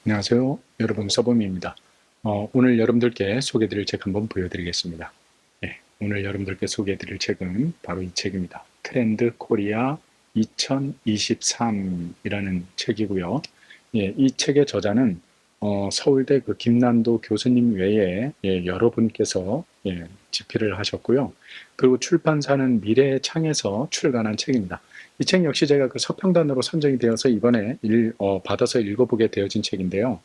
안녕하세요. 여러분 서범입니다. 오늘 여러분들께 소개드릴 책 한번 보여드리겠습니다. 오늘 여러분들께 소개드릴 책은 바로 이 책입니다. 트렌드 코리아 2023이라는 책이고요. 이 책의 저자는 서울대 그 김난도 교수님 외에 여러분께서 집필을 하셨고요. 그리고 출판사는 미래의 창에서 출간한 책입니다. 이 책 역시 제가 그 서평단으로 선정이 되어서 이번에 받아서 읽어보게 되어진 책인데요.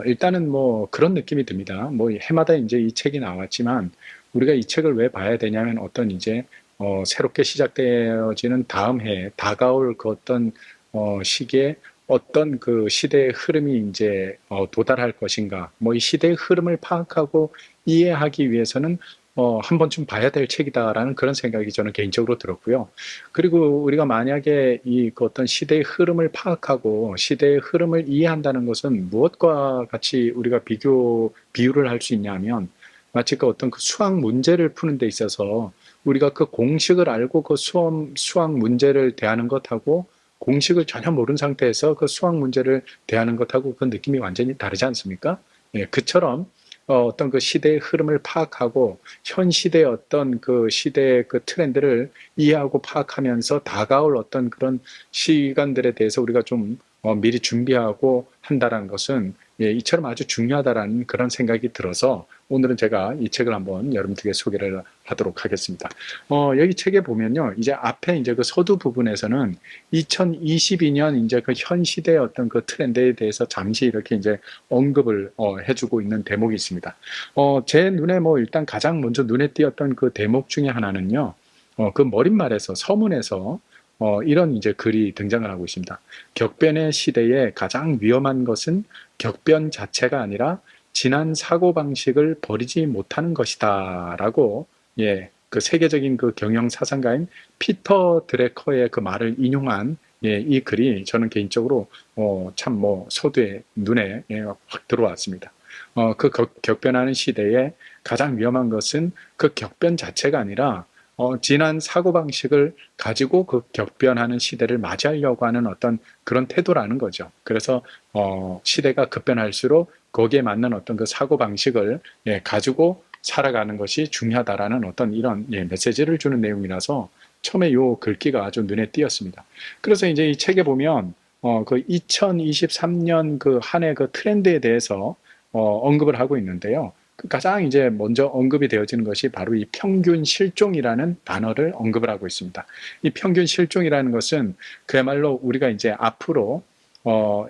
일단은 뭐 그런 느낌이 듭니다. 뭐 해마다 이제 이 책이 나왔지만 우리가 이 책을 왜 봐야 되냐면 어떤 이제 새롭게 시작되어지는 다음 해에 다가올 그 어떤 시기에 어떤 그 시대의 흐름이 이제 도달할 것인가, 뭐 이 시대의 흐름을 파악하고 이해하기 위해서는 한 번쯤 봐야 될 책이다라는 그런 생각이 저는 개인적으로 들었고요. 그리고 우리가 만약에 그 어떤 시대의 흐름을 파악하고 시대의 흐름을 이해한다는 것은 무엇과 같이 우리가 비유를 할 수 있냐면 마치 그 어떤 그 수학 문제를 푸는 데 있어서 우리가 그 공식을 알고 그 수학 문제를 대하는 것하고 공식을 전혀 모르는 상태에서 그 수학 문제를 대하는 것하고 그 느낌이 완전히 다르지 않습니까? 그처럼 어떤 그 시대의 흐름을 파악하고 현 시대의 어떤 그 시대의 그 트렌드를 이해하고 파악하면서 다가올 어떤 그런 시간들에 대해서 우리가 좀 미리 준비하고 한다는 것은 이처럼 아주 중요하다라는 그런 생각이 들어서 오늘은 제가 이 책을 한번 여러분들께 소개를 하도록 하겠습니다. 여기 책에 보면요, 이제 앞에 이제 그 서두 부분에서는 2022년 이제 그 현 시대의 어떤 그 트렌드에 대해서 잠시 이렇게 이제 언급을 해주고 있는 대목이 있습니다. 제 눈에 뭐 일단 가장 먼저 눈에 띄었던 그 대목 중에 하나는요, 그 머릿말에서 서문에서 이런 이제 글이 등장을 하고 있습니다. 격변의 시대에 가장 위험한 것은 격변 자체가 아니라 지난 사고방식을 버리지 못하는 것이다. 라고, 그 세계적인 그 경영 사상가인 피터 드래커의 그 말을 인용한 이 글이 저는 개인적으로 참 뭐 서두에 눈에 확 들어왔습니다. 그 격변하는 시대에 가장 위험한 것은 그 격변 자체가 아니라 지난 사고방식을 가지고 그 격변하는 시대를 맞이하려고 하는 어떤 그런 태도라는 거죠. 그래서 시대가 급변할수록 거기에 맞는 어떤 그 사고방식을 가지고 살아가는 것이 중요하다라는 어떤 이런 메시지를 주는 내용이라서 처음에 요 글귀가 아주 눈에 띄었습니다. 그래서 이제 이 책에 보면 그 2023년 그 한 해 그 트렌드에 대해서 언급을 하고 있는데요. 가장 이제 먼저 언급이 되어지는 것이 바로 이 평균 실종이라는 단어를 언급을 하고 있습니다. 이 평균 실종이라는 것은 그야말로 우리가 이제 앞으로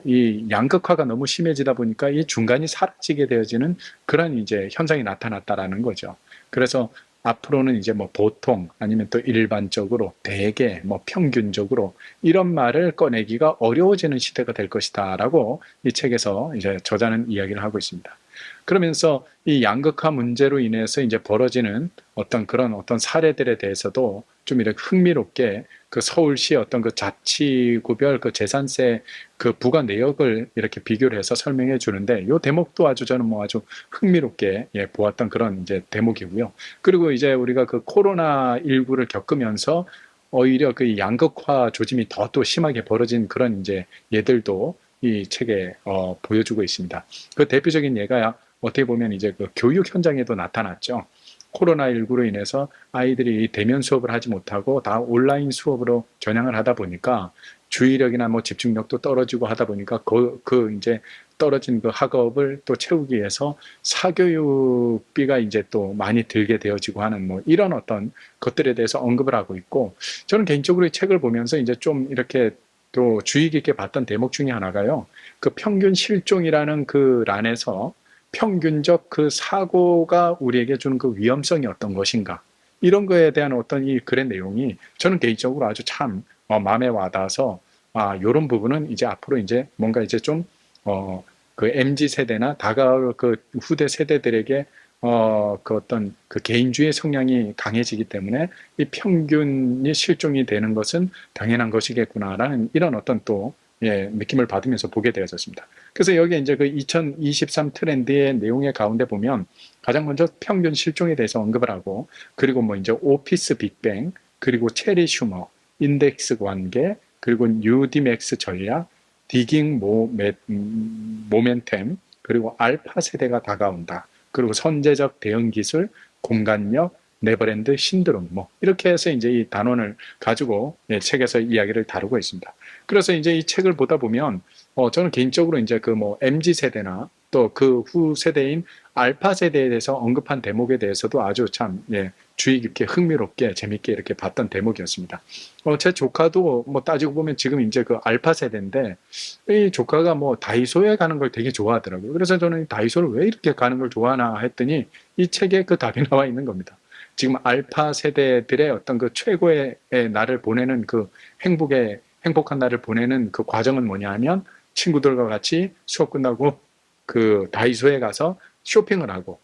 이 양극화가 너무 심해지다 보니까 이 중간이 사라지게 되어지는 그런 이제 현상이 나타났다라는 거죠. 그래서 앞으로는 이제 뭐 보통 아니면 또 일반적으로 대개 뭐 평균적으로 이런 말을 꺼내기가 어려워지는 시대가 될 것이다라고 이 책에서 이제 저자는 이야기를 하고 있습니다. 그러면서 이 양극화 문제로 인해서 이제 벌어지는 어떤 그런 어떤 사례들에 대해서도 좀 이렇게 흥미롭게 그 서울시 어떤 그 자치구별 그 재산세 그 부과 내역을 이렇게 비교를 해서 설명해 주는데 요 대목도 아주 저는 뭐 아주 흥미롭게 보았던 그런 이제 대목이고요. 그리고 이제 우리가 그 코로나19를 겪으면서 오히려 그 양극화 조짐이 더 또 심하게 벌어진 그런 이제 예들도 이 책에 보여주고 있습니다. 그 대표적인 예가 어떻게 보면 이제 그 교육 현장에도 나타났죠. 코로나19로 인해서 아이들이 대면 수업을 하지 못하고 다 온라인 수업으로 전향을 하다 보니까 주의력이나 뭐 집중력도 떨어지고 하다 보니까 그 이제 떨어진 그 학업을 또 채우기 위해서 사교육비가 이제 또 많이 들게 되어지고 하는 뭐 이런 어떤 것들에 대해서 언급을 하고 있고, 저는 개인적으로 이 책을 보면서 이제 좀 이렇게 또 주의 깊게 봤던 대목 중에 하나가요. 그 평균 실종이라는 그 란에서 평균적 그 사고가 우리에게 주는 그 위험성이 어떤 것인가, 이런 거에 대한 어떤 이 글의 내용이 저는 개인적으로 아주 참 마음에 와닿아서 이런 부분은 이제 앞으로 이제 뭔가 이제 좀 그 MZ 세대나 다가올 그 후대 세대들에게 그 어떤 그 개인주의 성향이 강해지기 때문에 이 평균이 실종이 되는 것은 당연한 것이겠구나라는 이런 어떤 또 느낌을 받으면서 보게 되었습니다. 그래서 여기에 이제 그 2023 트렌드의 내용의 가운데 보면 가장 먼저 평균 실종에 대해서 언급을 하고, 그리고 뭐 이제 오피스 빅뱅, 그리고 체리 슈머, 인덱스 관계, 그리고 뉴디맥스 전략, 디깅 모멘텀, 그리고 알파 세대가 다가온다. 그리고 선제적 대응 기술, 공간력, 네버랜드 신드롬, 뭐 이렇게 해서 이제 이 단원을 가지고 책에서 이야기를 다루고 있습니다. 그래서 이제 이 책을 보다 보면 저는 개인적으로 이제 그 뭐 MZ 세대나 또 그 후 세대인 알파 세대에 대해서 언급한 대목에 대해서도 아주 참 주의 깊게 흥미롭게 재밌게 이렇게 봤던 대목이었습니다. 제 조카도 뭐 따지고 보면 지금 이제 그 알파 세대인데 이 조카가 뭐 다이소에 가는 걸 되게 좋아하더라고요. 그래서 저는 다이소를 왜 이렇게 가는 걸 좋아하나 했더니 이 책에 그 답이 나와 있는 겁니다. 지금 알파 세대들의 어떤 그 최고의 날을 보내는 그 행복한 날을 보내는 그 과정은 뭐냐 하면 친구들과 같이 수업 끝나고 그 다이소에 가서 쇼핑을 하고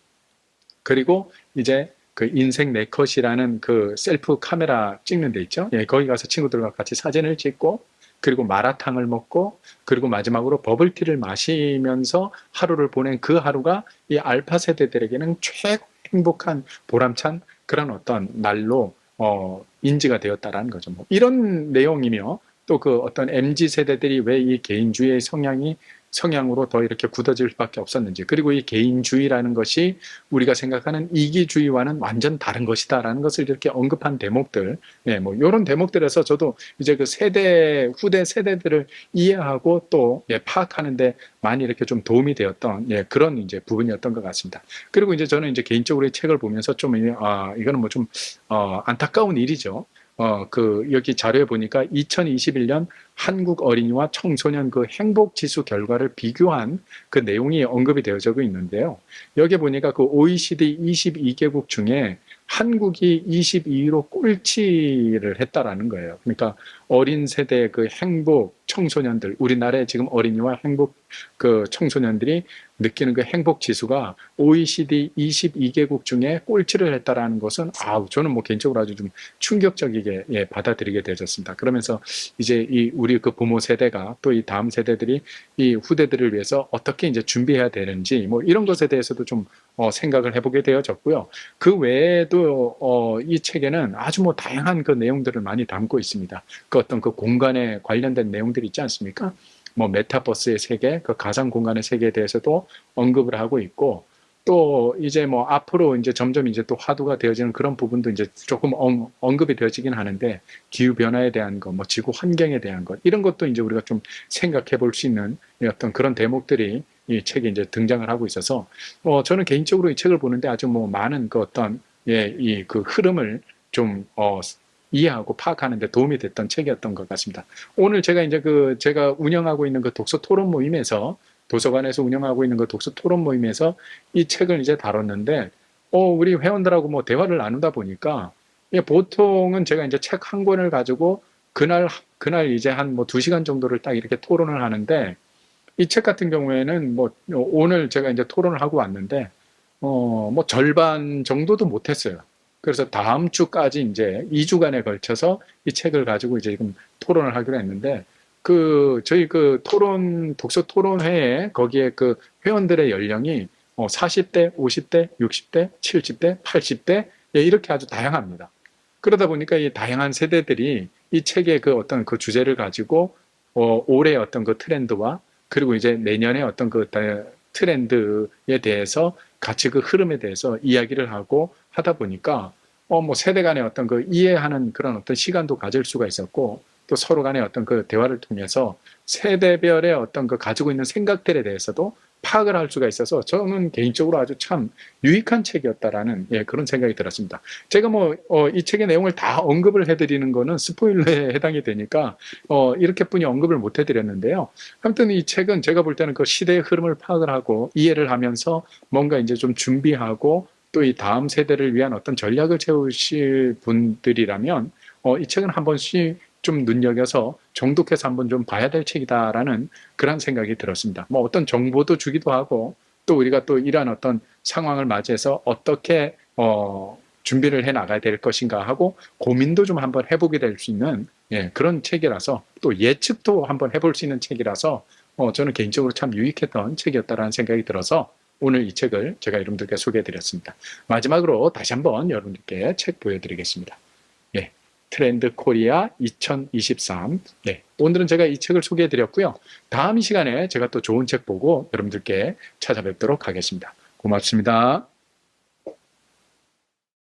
그리고 이제 그 인생 네컷이라는 그 셀프 카메라 찍는 데 있죠. 거기 가서 친구들과 같이 사진을 찍고 그리고 마라탕을 먹고 그리고 마지막으로 버블티를 마시면서 하루를 보낸 그 하루가 이 알파 세대들에게는 최고 행복한 보람찬 그런 어떤 날로 인지가 되었다라는 거죠. 뭐 이런 내용이며 또 그 어떤 MZ 세대들이 왜 이 개인주의의 성향으로 더 이렇게 굳어질 수밖에 없었는지, 그리고 이 개인주의라는 것이 우리가 생각하는 이기주의와는 완전 다른 것이다라는 것을 이렇게 언급한 대목들, 뭐 이런 대목들에서 저도 이제 그 후대 세대들을 이해하고 또 파악하는데 많이 이렇게 좀 도움이 되었던 그런 이제 부분이었던 것 같습니다. 그리고 이제 저는 이제 개인적으로 이 책을 보면서 좀 이거는 뭐 좀 안타까운 일이죠. 여기 자료에 보니까 2021년 한국 어린이와 청소년 그 행복 지수 결과를 비교한 그 내용이 언급이 되어져 있는데요. 여기 보니까 그 OECD 22개국 중에 한국이 22위로 꼴찌를 했다라는 거예요. 그러니까 어린 세대의 그 행복 청소년들, 우리나라의 지금 어린이와 행복 그 청소년들이 느끼는 그 행복 지수가 OECD 22개국 중에 꼴찌를 했다라는 것은 저는 뭐 개인적으로 아주 좀 충격적이게 받아들이게 되었습니다. 그러면서 이제 이 우리 그 부모 세대가 또 이 다음 세대들이 이 후대들을 위해서 어떻게 이제 준비해야 되는지 뭐 이런 것에 대해서도 좀 생각을 해보게 되어졌고요. 그 외에도 이 책에는 아주 뭐 다양한 그 내용들을 많이 담고 있습니다. 그 어떤 그 공간에 관련된 내용들이 있지 않습니까? 뭐 메타버스의 세계, 그 가상 공간의 세계에 대해서도 언급을 하고 있고, 또 이제 뭐 앞으로 이제 점점 이제 또 화두가 되어지는 그런 부분도 이제 조금 언급이 되어지긴 하는데, 기후 변화에 대한 것, 뭐 지구 환경에 대한 것, 이런 것도 이제 우리가 좀 생각해 볼 수 있는 어떤 그런 대목들이 이 책에 이제 등장을 하고 있어서, 저는 개인적으로 이 책을 보는데 아주 뭐 많은 그 어떤 이 그 흐름을 좀 이해하고 파악하는 데 도움이 됐던 책이었던 것 같습니다. 오늘 제가 이제 제가 운영하고 있는 그 독서 토론 모임에서, 도서관에서 운영하고 있는 그 독서 토론 모임에서 이 책을 이제 다뤘는데, 우리 회원들하고 뭐 대화를 나누다 보니까, 보통은 제가 이제 책 한 권을 가지고 그날 이제 한 뭐 2시간 정도를 딱 이렇게 토론을 하는데, 이 책 같은 경우에는 뭐 오늘 제가 이제 토론을 하고 왔는데, 뭐 절반 정도도 못했어요. 그래서 다음 주까지 이제 2주간에 걸쳐서 이 책을 가지고 이제 지금 토론을 하기로 했는데, 저희 독서 토론회에 거기에 그 회원들의 연령이 40대, 50대, 60대, 70대, 80대, 이렇게 아주 다양합니다. 그러다 보니까 이 다양한 세대들이 이 책의 그 어떤 그 주제를 가지고 올해 어떤 그 트렌드와 그리고 이제 내년에 어떤 그 트렌드에 대해서 같이 그 흐름에 대해서 이야기를 하고 하다 보니까 뭐 세대 간의 어떤 그 이해하는 그런 어떤 시간도 가질 수가 있었고, 또 서로 간의 어떤 그 대화를 통해서 세대별의 어떤 그 가지고 있는 생각들에 대해서도 파악을 할 수가 있어서 저는 개인적으로 아주 참 유익한 책이었다라는 그런 생각이 들었습니다. 제가 뭐 이 책의 내용을 다 언급을 해드리는 거는 스포일러에 해당이 되니까 이렇게뿐이 언급을 못 해드렸는데요. 아무튼 이 책은 제가 볼 때는 그 시대의 흐름을 파악을 하고 이해를 하면서 뭔가 이제 좀 준비하고 또 이 다음 세대를 위한 어떤 전략을 세우실 분들이라면 이 책은 한 번씩 좀 눈여겨서 정독해서 한번 좀 봐야 될 책이다라는 그런 생각이 들었습니다. 뭐 어떤 정보도 주기도 하고, 또 우리가 또 이러한 어떤 상황을 맞이해서 어떻게 준비를 해 나가야 될 것인가 하고 고민도 좀 한번 해보게 될 수 있는 그런 책이라서, 또 예측도 한번 해볼 수 있는 책이라서 저는 개인적으로 참 유익했던 책이었다라는 생각이 들어서 오늘 이 책을 제가 여러분들께 소개해 드렸습니다. 마지막으로 다시 한번 여러분들께 책 보여드리겠습니다. 트렌드 코리아 2023. 네, 오늘은 제가 이 책을 소개해 드렸고요. 다음 시간에 제가 또 좋은 책 보고 여러분들께 찾아뵙도록 하겠습니다. 고맙습니다.